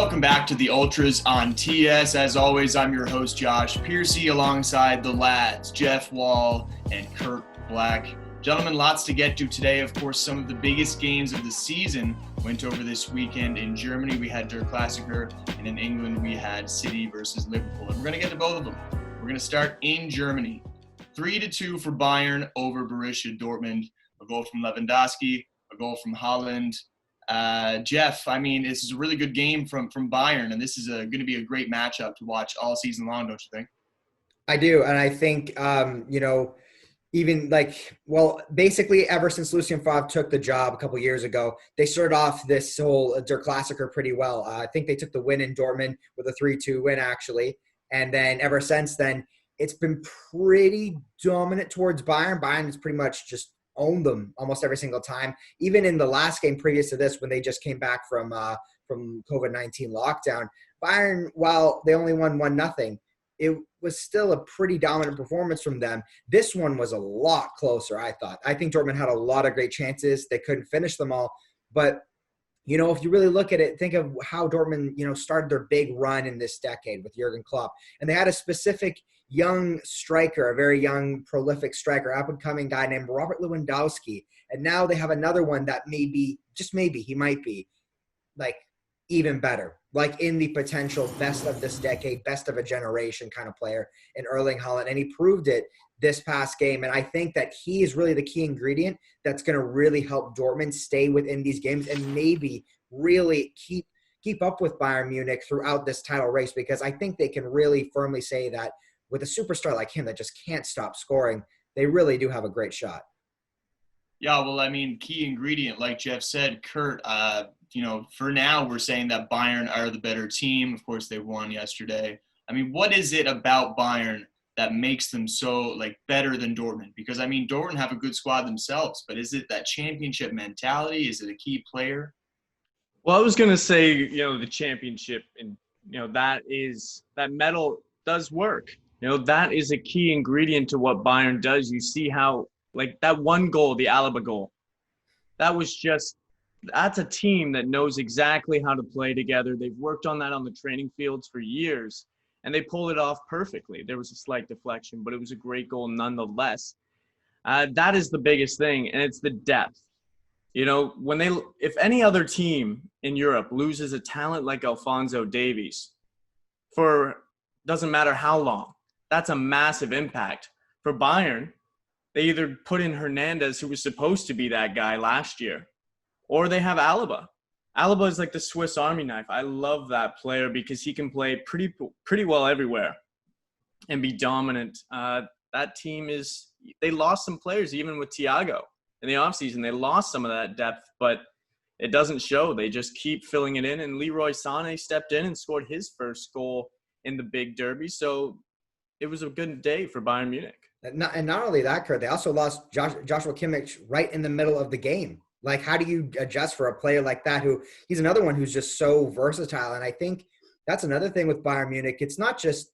Welcome back to the Ultras on TS. As always, I'm your host, Josh Piercy, alongside the lads, Jeff Wall and Kurt Black. Gentlemen, lots to get to today. Of course, some of the biggest games of the season went over this weekend. In Germany, we had Der Klassiker, and in England, we had City versus Liverpool. And we're going to get to both of them. We're going to start in Germany. 3-2 for Bayern over Borussia Dortmund. A goal from Lewandowski, a goal from Haaland. Jeff, I mean, this is a really good game from Bayern, and this is going to be a great matchup to watch all season long, don't you think? I do, and I think, basically ever since Lucien Favre took the job a couple years ago, they started off this whole Der Klassiker pretty well. I think they took the win in Dortmund with a 3-2 win, actually, and then ever since then, it's been pretty dominant towards Bayern. Bayern has pretty much just owned them almost every single time. Even in the last game previous to this, when they just came back from COVID-19 lockdown, Bayern, while they only won 1-0, it was still a pretty dominant performance from them. This one was a lot closer, I thought. I think Dortmund had a lot of great chances. They couldn't finish them all. But, if you really look at it, think of how Dortmund, started their big run in this decade with Jurgen Klopp. And they had a specific young striker, a very young, prolific striker, up-and-coming guy named Robert Lewandowski. And now they have another one that maybe, just maybe, he might be, even better. In the potential best of this decade, best of a generation kind of player in Erling Haaland. And he proved it this past game. And I think that he is really the key ingredient that's going to really help Dortmund stay within these games and maybe really keep up with Bayern Munich throughout this title race, because I think they can really firmly say that with a superstar like him that just can't stop scoring, they really do have a great shot. Yeah, well, I mean, key ingredient, like Jeff said, Kurt, for now we're saying that Bayern are the better team. Of course, they won yesterday. I mean, what is it about Bayern that makes them so, better than Dortmund? Because, I mean, Dortmund have a good squad themselves, but is it that championship mentality? Is it a key player? Well, I was going to say, the championship and, that medal does work. That is a key ingredient to what Bayern does. You see how, that one goal, the Alaba goal, that's a team that knows exactly how to play together. They've worked on that on the training fields for years, and they pulled it off perfectly. There was a slight deflection, but it was a great goal nonetheless. That is the biggest thing, and it's the depth. If any other team in Europe loses a talent like Alphonso Davies doesn't matter how long, that's a massive impact. For Bayern, they either put in Hernandez, who was supposed to be that guy last year, or they have Alaba. Alaba is like the Swiss Army knife. I love that player because he can play pretty well everywhere and be dominant. That team they lost some players, even with Thiago in the offseason. They lost some of that depth, but it doesn't show. They just keep filling it in, and Leroy Sané stepped in and scored his first goal in the big derby. So it was a good day for Bayern Munich. And not only that, Kurt, they also lost Joshua Kimmich right in the middle of the game. How do you adjust for a player like that he's another one who's just so versatile? And I think that's another thing with Bayern Munich. It's not just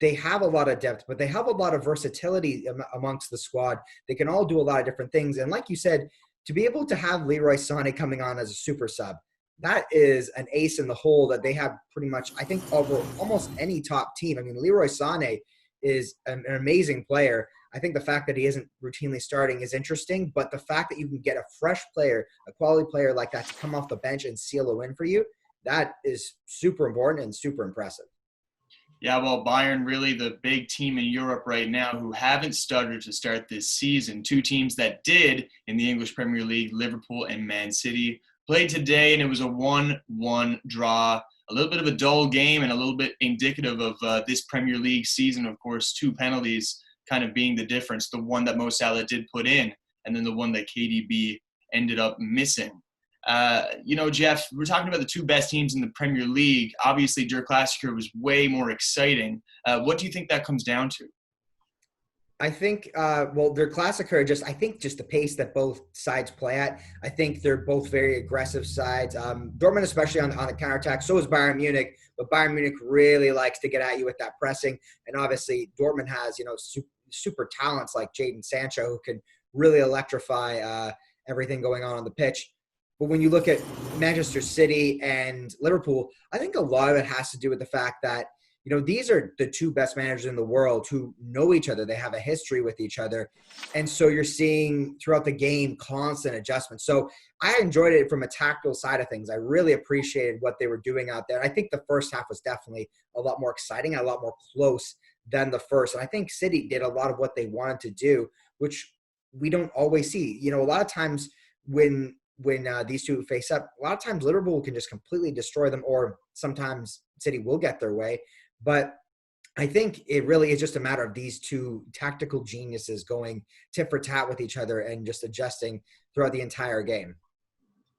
they have a lot of depth, but they have a lot of versatility amongst the squad. They can all do a lot of different things. And like you said, to be able to have Leroy Sané coming on as a super sub, that is an ace in the hole that they have pretty much, I think, over almost any top team. I mean, Leroy Sané is an amazing player. I think the fact that he isn't routinely starting is interesting, but the fact that you can get a fresh player, a quality player like that to come off the bench and seal a win for you, that is super important and super impressive. Yeah, well, Bayern really the big team in Europe right now who haven't stuttered to start this season. Two teams that did in the English Premier League, Liverpool and Man City, played today, and it was a 1-1 draw. A little bit of a dull game and a little bit indicative of this Premier League season. Of course, two penalties kind of being the difference, the one that Mo Salah did put in and then the one that KDB ended up missing. Jeff, we're talking about the two best teams in the Premier League. Obviously, Der Klassiker was way more exciting. What do you think that comes down to? I think, Der Klassiker, just the pace that both sides play at. I think they're both very aggressive sides. Dortmund, especially on the counterattack. So is Bayern Munich, but Bayern Munich really likes to get at you with that pressing. And obviously, Dortmund has, super talents like Jadon Sancho who can really electrify everything going on the pitch. But when you look at Manchester City and Liverpool, I think a lot of it has to do with the fact that, these are the two best managers in the world who know each other. They have a history with each other. And so you're seeing throughout the game constant adjustments. So I enjoyed it from a tactical side of things. I really appreciated what they were doing out there. I think the first half was definitely a lot more exciting and a lot more close than the first. And I think City did a lot of what they wanted to do, which we don't always see. A lot of times when these two face up, a lot of times Liverpool can just completely destroy them, or sometimes City will get their way. But I think it really is just a matter of these two tactical geniuses going tit for tat with each other and just adjusting throughout the entire game.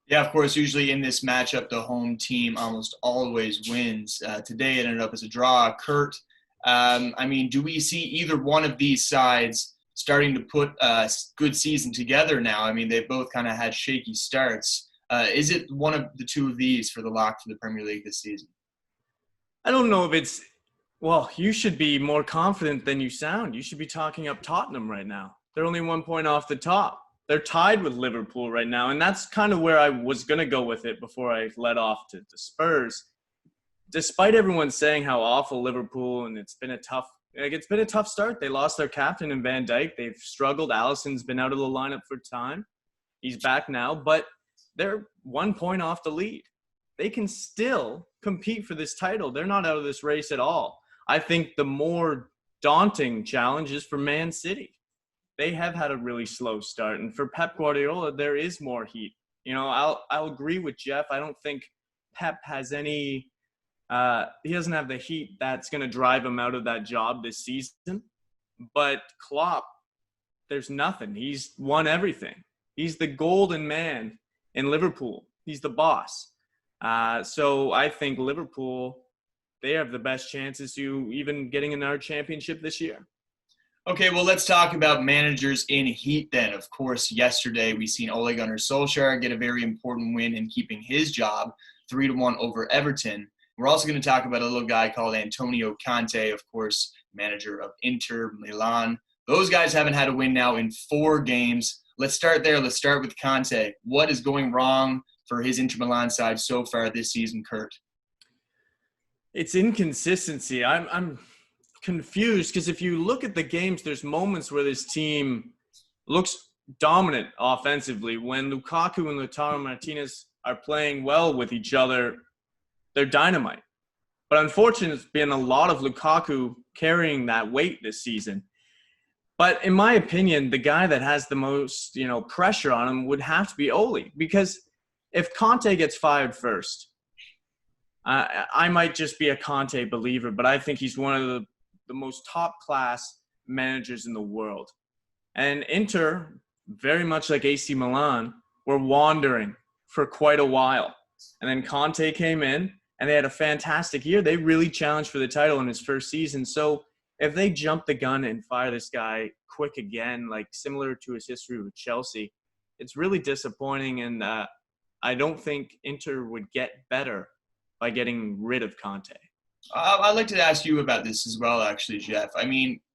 Yeah, of course, usually in this matchup, the home team almost always wins. Today it ended up as a draw. Kurt, do we see either one of these sides starting to put a good season together now? They both kind of had shaky starts. Is it one of the two of these for the lock for the Premier League this season? I don't know if it's – well, you should be more confident than you sound. You should be talking up Tottenham right now. They're only 1 point off the top. They're tied with Liverpool right now, and that's kind of where I was going to go with it before I led off to the Spurs. Despite everyone saying how awful Liverpool, and it's been a tough start. They lost their captain in Van Dijk. They've struggled. Alisson's been out of the lineup for time. He's back now, but they're 1 point off the lead. They can still compete for this title. They're not out of this race at all. I think the more daunting challenge is for Man City. They have had a really slow start. And for Pep Guardiola, there is more heat. I'll agree with Jeff. I don't think Pep has any he doesn't have the heat that's going to drive him out of that job this season. But Klopp, there's nothing. He's won everything. He's the golden man in Liverpool. He's the boss. So I think Liverpool, they have the best chances to even getting another championship this year. Okay, well, let's talk about managers in heat then. Of course, yesterday we seen Ole Gunnar Solsjkaer get a very important win in keeping his job 3-1 over Everton. We're also going to talk about a little guy called Antonio Conte, of course, manager of Inter, Milan. Those guys haven't had a win now in 4 games. Let's start there. Let's start with Conte. What is going wrong for his Inter Milan side so far this season, Kurt? It's inconsistency. I'm confused because if you look at the games, there's moments where this team looks dominant offensively. When Lukaku and Lautaro Martinez are playing well with each other, they're dynamite. But unfortunately, it's been a lot of Lukaku carrying that weight this season. But in my opinion, the guy that has the most, pressure on him would have to be Ole, because if Conte gets fired first, I might just be a Conte believer, but I think he's one of the most top-class managers in the world. And Inter, very much like AC Milan, were wandering for quite a while. And then Conte came in, and they had a fantastic year. They really challenged for the title in his first season. So if they jump the gun and fire this guy quick again, like similar to his history with Chelsea, it's really disappointing. And I don't think Inter would get better by getting rid of Conte. I'd like to ask you about this as well, actually, Jeff.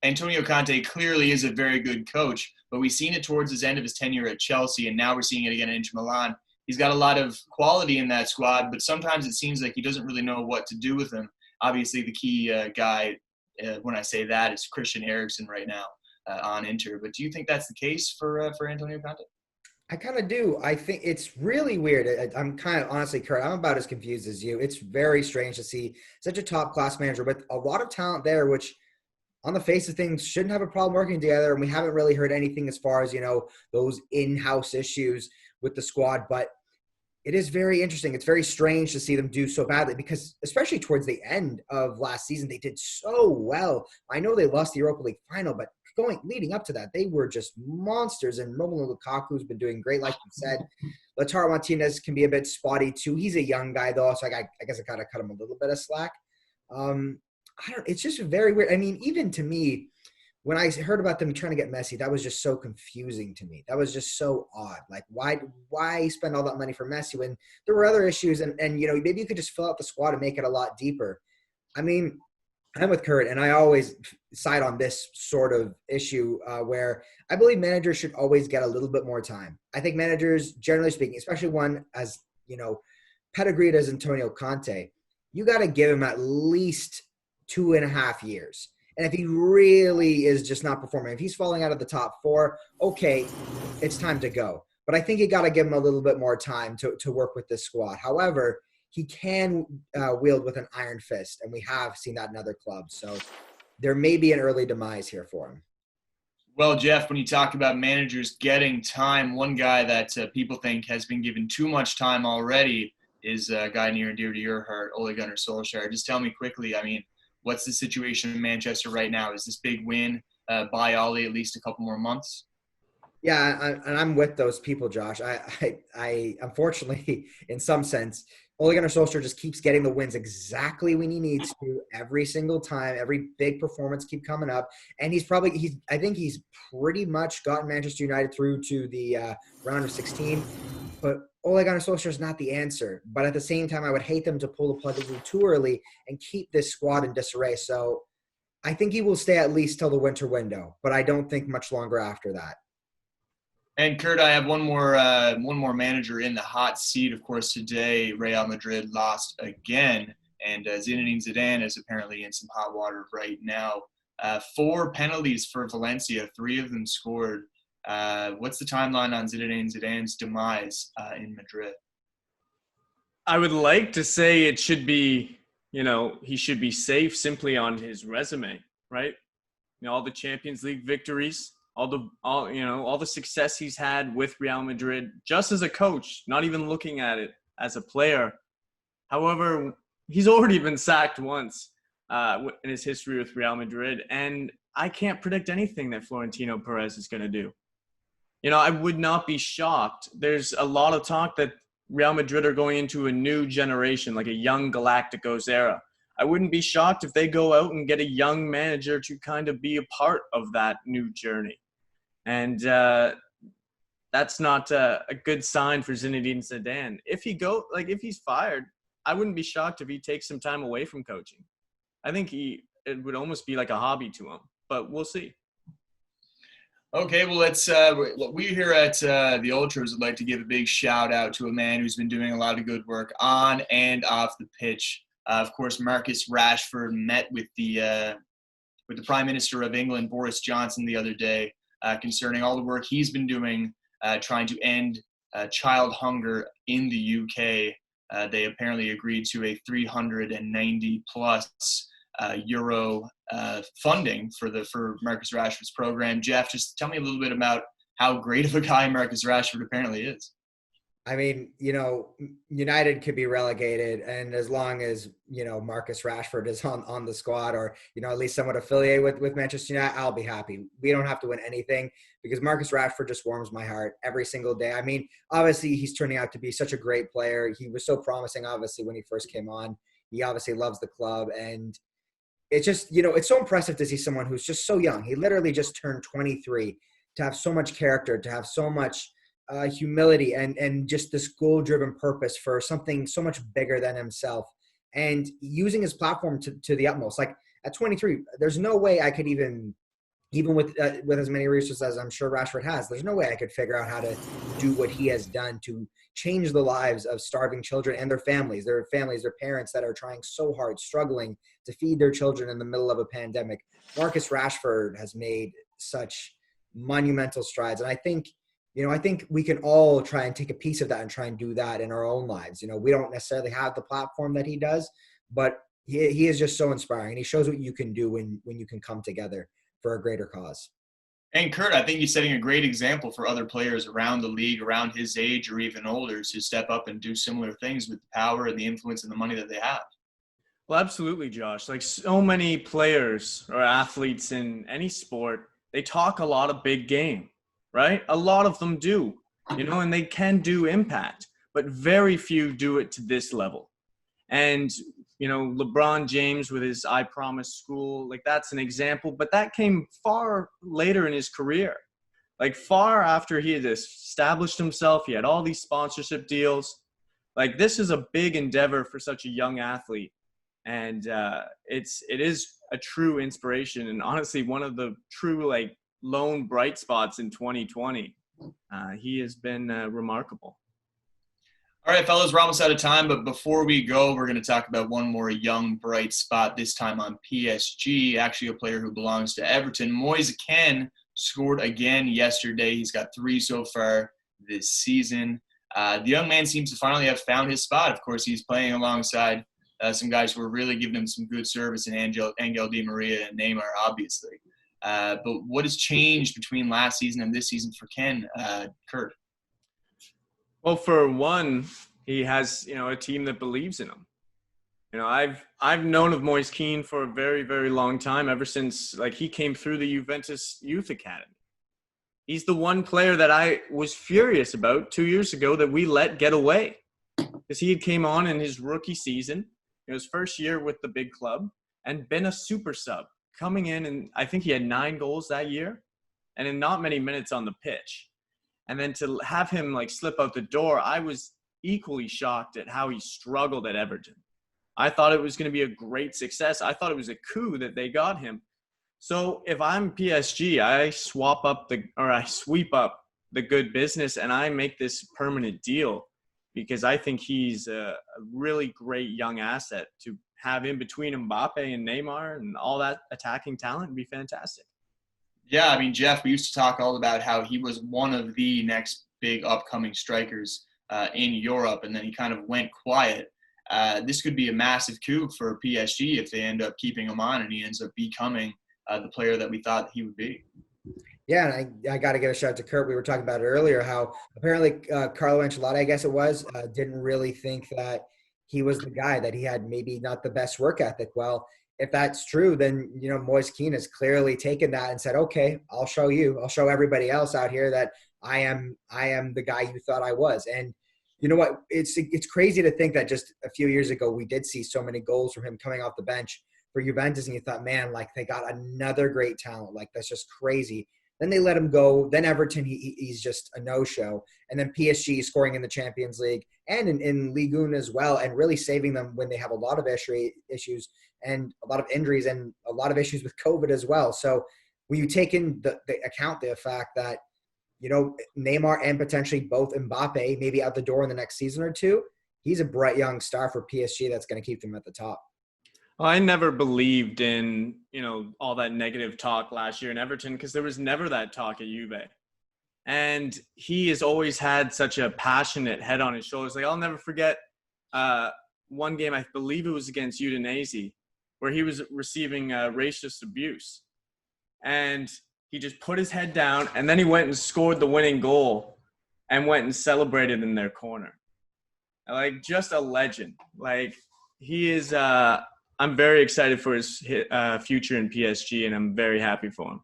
Antonio Conte clearly is a very good coach, but we've seen it towards his end of his tenure at Chelsea, and now we're seeing it again at Inter Milan. He's got a lot of quality in that squad, but sometimes it seems like he doesn't really know what to do with them. Obviously, the key guy, when I say that, is Christian Eriksen right now on Inter. But do you think that's the case for Antonio Conte? I kind of do. I think it's really weird. I'm kind of, honestly, Kurt, I'm about as confused as you. It's very strange to see such a top-class manager with a lot of talent there, which on the face of things shouldn't have a problem working together. And we haven't really heard anything as far as, those in-house issues with the squad. But it is very interesting. It's very strange to see them do so badly because especially towards the end of last season, they did so well. I know they lost the Europa League final, but leading up to that, they were just monsters. And Romelu Lukaku's been doing great, like you said. Lautaro Martinez can be a bit spotty too. He's a young guy though, so I guess I kind of cut him a little bit of slack. It's just very weird. Even to me, when I heard about them trying to get Messi, that was just so confusing to me. That was just so odd. Like, why spend all that money for Messi when there were other issues? And maybe you could just fill out the squad and make it a lot deeper. I'm with Kurt, and I always side on this sort of issue where I believe managers should always get a little bit more time. I think managers, generally speaking, especially one as, pedigreed as Antonio Conte, you got to give him at least 2.5 years. And if he really is just not performing, if he's falling out of the top four, okay, it's time to go. But I think you got to give him a little bit more time to work with this squad. However, he can wield with an iron fist, and we have seen that in other clubs. So there may be an early demise here for him. Well, Jeff, when you talk about managers getting time, one guy that people think has been given too much time already is a guy near and dear to your heart, Ole Gunnar Solsjkaer. Just tell me quickly, what's the situation in Manchester right now? Is this big win by Ole at least a couple more months? Yeah, and I'm with those people, Josh. I unfortunately, in some sense, Ole Gunnar Solskjaer just keeps getting the wins exactly when he needs to every single time. Every big performance keep coming up, and I think he's pretty much gotten Manchester United through to the round of 16. But Ole Gunnar Solskjaer is not the answer. But at the same time, I would hate them to pull the plug a little too early and keep this squad in disarray. So I think he will stay at least till the winter window, but I don't think much longer after that. And Kurt, I have one more manager in the hot seat. Of course, today Real Madrid lost again, and Zinedine Zidane is apparently in some hot water right now. 4 penalties for Valencia, 3 of them scored. What's the timeline on Zinedine Zidane's demise in Madrid? I would like to say it should be, he should be safe simply on his resume, right? All the Champions League victories. All the success he's had with Real Madrid, just as a coach, not even looking at it as a player. However, he's already been sacked once in his history with Real Madrid, and I can't predict anything that Florentino Perez is going to do. I would not be shocked. There's a lot of talk that Real Madrid are going into a new generation, like a young Galacticos era. I wouldn't be shocked if they go out and get a young manager to kind of be a part of that new journey. And that's not a good sign for Zinedine Zidane. If he's fired, I wouldn't be shocked if he takes some time away from coaching. I think it would almost be like a hobby to him, but we'll see. Okay, well, we here at the Ultras would like to give a big shout out to a man who's been doing a lot of good work on and off the pitch. Of course, Marcus Rashford met with the Prime Minister of England, Boris Johnson, the other day concerning all the work he's been doing trying to end child hunger in the UK. They apparently agreed to a 390 plus euro funding for Marcus Rashford's program. Jeff, just tell me a little bit about how great of a guy Marcus Rashford apparently is. I mean, United could be relegated, and as long as, Marcus Rashford is on the squad or, at least somewhat affiliated with Manchester United, I'll be happy. We don't have to win anything because Marcus Rashford just warms my heart every single day. I mean, obviously he's turning out to be such a great player. He was so promising, obviously, when he first came on. He obviously loves the club, and it's just, it's so impressive to see someone who's just so young. He literally just turned 23, to have so much character, to have so much humility and just this goal-driven purpose for something so much bigger than himself, and using his platform to the utmost. Like at 23, there's no way I could even with as many resources as I'm sure Rashford has, there's no way I could figure out how to do what he has done to change the lives of starving children and their families, their parents that are trying so hard, struggling to feed their children in the middle of a pandemic. Marcus Rashford has made such monumental strides, and I think we can all try and take a piece of that and try and do that in our own lives. We don't necessarily have the platform that he does, but he is just so inspiring, and he shows what you can do when you can come together for a greater cause. And Kurt, I think he's setting a great example for other players around the league, around his age or even older, to step up and do similar things with the power and the influence and the money that they have. Well, absolutely, Josh. Like so many players or athletes in any sport, they talk a lot of big game. Right? A lot of them do, and they can do impact, but very few do it to this level. And, LeBron James with his I Promise School, like that's an example, but that came far later in his career, like far after he had established himself. He had all these sponsorship deals. Like this is a big endeavor for such a young athlete. And it is a true inspiration, and honestly one of the true like lone bright spots in 2020. He has been remarkable. All right, fellas, we're almost out of time, but before we go, we're going to talk about one more young bright spot, this time on PSG, actually a player who belongs to Everton. Moise Kean scored again yesterday. He's got 3 so far this season. The young man seems to finally have found his spot. Of course, he's playing alongside some guys who are really giving him some good service in Angel Di Maria and Neymar, obviously. But what has changed between last season and this season for Ken, Kurt? Well, for one, he has, a team that believes in him. I've known of Moise Kean for a very, very long time, ever since he came through the Juventus Youth Academy. He's the one player that I was furious about 2 years ago that we let get away, because he had came on in his rookie season, his first year with the big club, and been a super sub coming in, and I think he had 9 goals that year, and in not many minutes on the pitch. And then to have him slip out the door, I was equally shocked at how he struggled at Everton. I thought it was going to be a great success. I thought it was a coup that they got him. So if I'm PSG, I sweep up the good business and I make this permanent deal, because I think he's a really great young asset. To have in between Mbappe and Neymar and all that attacking talent would be fantastic. Yeah, I mean, Jeff, we used to talk all about how he was one of the next big upcoming strikers in Europe, and then he kind of went quiet. This could be a massive coup for PSG if they end up keeping him on and he ends up becoming the player that we thought he would be. Yeah, and I got to give a shout out to Kurt. We were talking about it earlier, how apparently Carlo Ancelotti, I guess it was, didn't really think that he was the guy, that he had maybe not the best work ethic. Well, if that's true, then, Moise Kean has clearly taken that and said, okay, I'll show everybody else out here that I am the guy you thought I was. And you know what? It's crazy to think that just a few years ago, we did see so many goals from him coming off the bench for Juventus. And you thought, man, they got another great talent. That's just crazy. Then they let him go. Then Everton, he's just a no-show. And then PSG scoring in the Champions League and in Ligue 1 as well, and really saving them when they have a lot of issues and a lot of injuries and a lot of issues with COVID as well. So when you take in the fact that, Neymar and potentially both Mbappe maybe out the door in the next season or two, he's a bright young star for PSG that's going to keep them at the top. Well, I never believed in, all that negative talk last year in Everton, because there was never that talk at Juve. And he has always had such a passionate head on his shoulders. I'll never forget one game, I believe it was against Udinese, where he was receiving racist abuse. And he just put his head down, and then he went and scored the winning goal and went and celebrated in their corner. Just a legend. He is I'm very excited for his future in PSG, and I'm very happy for him.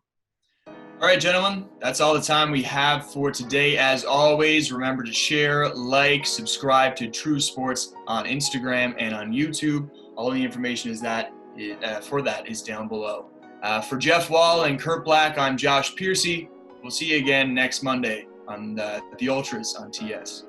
All right, gentlemen, that's all the time we have for today. As always, remember to share, subscribe to True Sports on Instagram and on YouTube. All the information is for that is down below. For Jeff Wall and Kurt Black, I'm Josh Piercy. We'll see you again next Monday on the Ultras on TS.